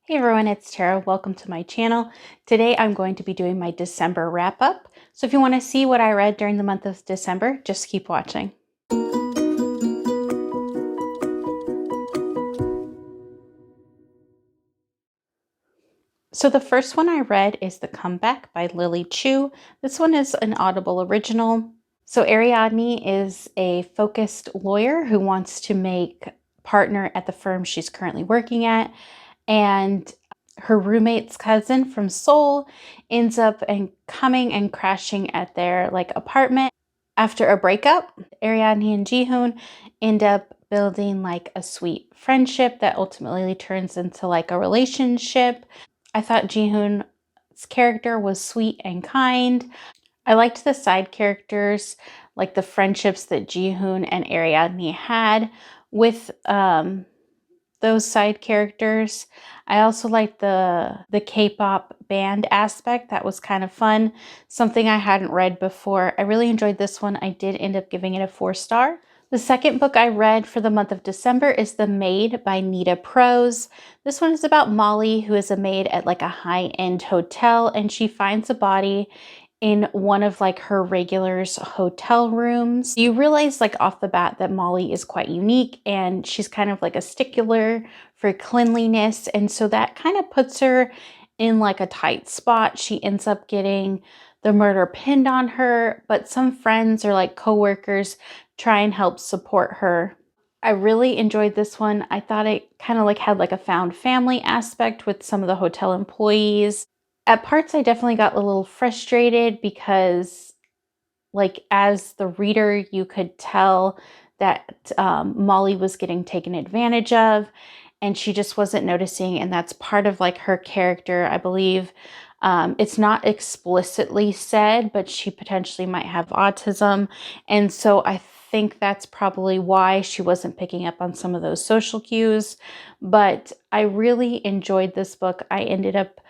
Hey everyone, it's Tara. Welcome to my channel. Today I'm going to be doing my December wrap up. So if you want to see what I read during the month of December, just keep watching. So the first one I read is The Comeback by Lily Chu. This one is an Audible original. So Ariadne is a focused lawyer who wants to make partner at the firm she's currently working at. And her roommate's cousin from Seoul ends up coming and crashing at their apartment after a breakup. Ariadne and Jihoon end up building a sweet friendship that ultimately turns into a relationship. I thought Jihoon's character was sweet and kind. I liked the side characters, like the friendships that Jihoon and Ariadne had with those side characters. I also liked the K-pop band aspect. That was kind of fun. Something I hadn't read before. I really enjoyed this one. I did end up giving it a 4-star. The second book I read for the month of December is The Maid by Nita Prose. This one is about Molly, who is a maid at a high-end hotel, and she finds a body in one of her regulars hotel rooms. You realize off the bat that Molly is quite unique, and she's kind of a stickler for cleanliness, and so that kind of puts her in a tight spot. She ends up getting the murder pinned on her, but some friends or coworkers try and help support her. I really enjoyed this one. I thought it kind of had a found family aspect with some of the hotel employees. At parts, I definitely got a little frustrated because, as the reader, you could tell that Molly was getting taken advantage of, and she just wasn't noticing. And that's part of her character, I believe. It's not explicitly said, but she potentially might have autism. And so I think that's probably why she wasn't picking up on some of those social cues. But I really enjoyed this book. I ended up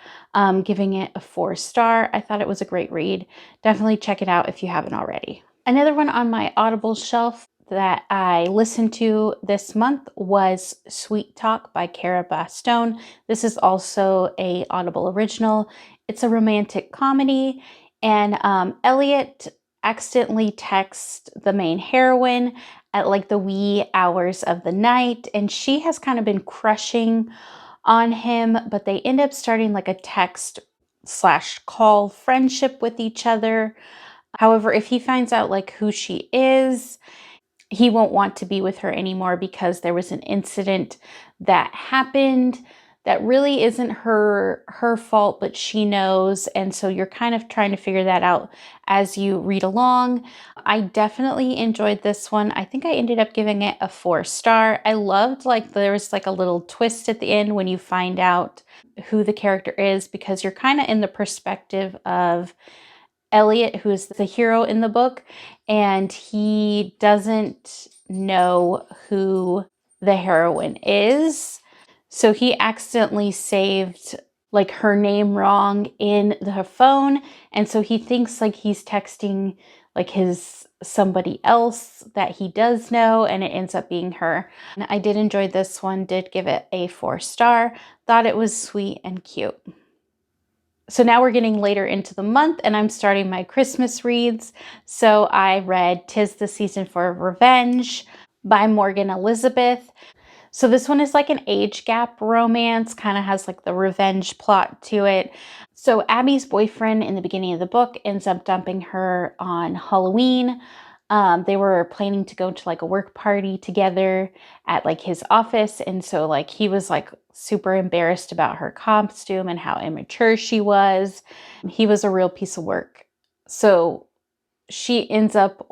giving it a 4-star. I thought it was a great read. Definitely check it out if you haven't already. Another one on my Audible shelf that I listened to this month was Sweet Talk by Cara Bastone. This is also a Audible original. It's a romantic comedy, and Elliot accidentally texts the main heroine at the wee hours of the night, and she has kind of been crushing on him, but they end up starting a text slash call friendship with each other. However, if he finds out who she is, he won't want to be with her anymore because there was an incident that happened that really isn't her fault, but she knows. And so you're kind of trying to figure that out as you read along. I definitely enjoyed this one. I think I ended up giving it a 4-star. I loved there was a little twist at the end when you find out who the character is, because you're kind of in the perspective of Elliot, who is the hero in the book, and he doesn't know who the heroine is. So he accidentally saved her name wrong in the phone, and so he thinks he's texting his somebody else that he does know, and it ends up being her. And I did enjoy this one, did give it a 4-star, thought it was sweet and cute. So now we're getting later into the month and I'm starting my Christmas reads. So I read 'Tis the Season for Revenge by Morgan Elizabeth. So this one is an age gap romance, kind of has the revenge plot to it. So Abby's boyfriend in the beginning of the book ends up dumping her on Halloween. They were planning to go to a work party together at his office, and so he was super embarrassed about her costume and how immature she was. He was a real piece of work. So she ends up,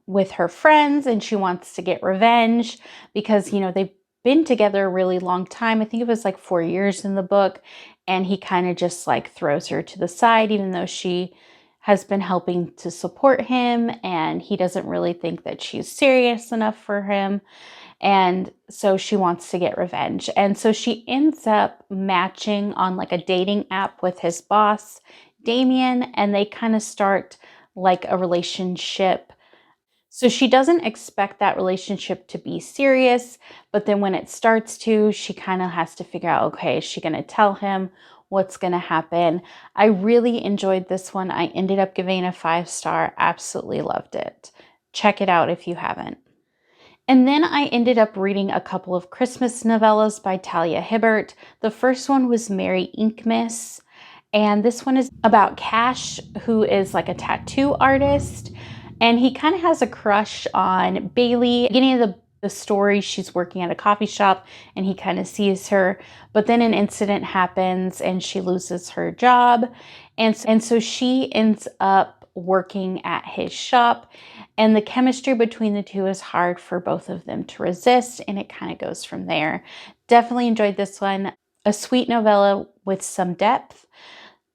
with her friends, and she wants to get revenge because, they've been together a really long time. I think it was 4 years in the book, and he kind of just throws her to the side, even though she has been helping to support him, and he doesn't really think that she's serious enough for him. And so she wants to get revenge. And so she ends up matching on a dating app with his boss, Damien, and they kind of start a relationship. So she doesn't expect that relationship to be serious, but then when it starts to, she kind of has to figure out, okay, is she going to tell him what's going to happen? I really enjoyed this one. I ended up giving it a 5-star. Absolutely loved it. Check it out if you haven't. And then I ended up reading a couple of Christmas novellas by Talia Hibbert. The first one was Merry Inkmas, and this one is about Cash, who is like a tattoo artist, and he kind of has a crush on Bailey. At the beginning of the story, she's working at a coffee shop and he kind of sees her, but then an incident happens and she loses her job. And so she ends up working at his shop, and the chemistry between the two is hard for both of them to resist, and it kind of goes from there. Definitely enjoyed this one. A sweet novella with some depth.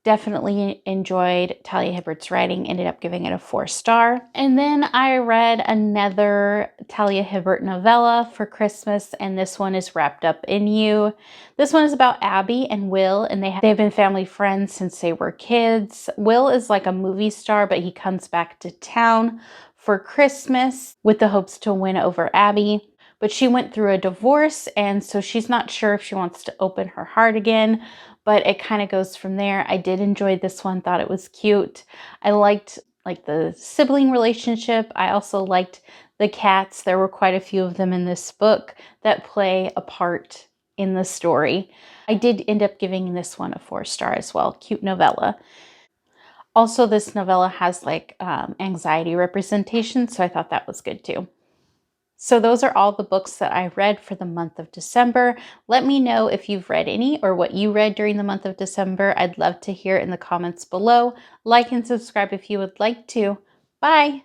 Definitely enjoyed Talia Hibbert's writing, ended up giving it a 4-star. And then I read another Talia Hibbert novella for Christmas, and this one is Wrapped Up in You. This one is about Abby and Will, and they've been family friends since they were kids. Will is like a movie star, but he comes back to town for Christmas with the hopes to win over Abby. But she went through a divorce, and so she's not sure if she wants to open her heart again, but it kind of goes from there. I did enjoy this one, thought it was cute. I liked like the sibling relationship. I also liked the cats. There were quite a few of them in this book that play a part in the story. I did end up giving this one a 4-star as well. Cute novella. Also, this novella has like anxiety representation, so I thought that was good too. So those are all the books that I read for the month of December. Let me know if you've read any or what you read during the month of December. I'd love to hear in the comments below. Like and subscribe if you would like to. Bye!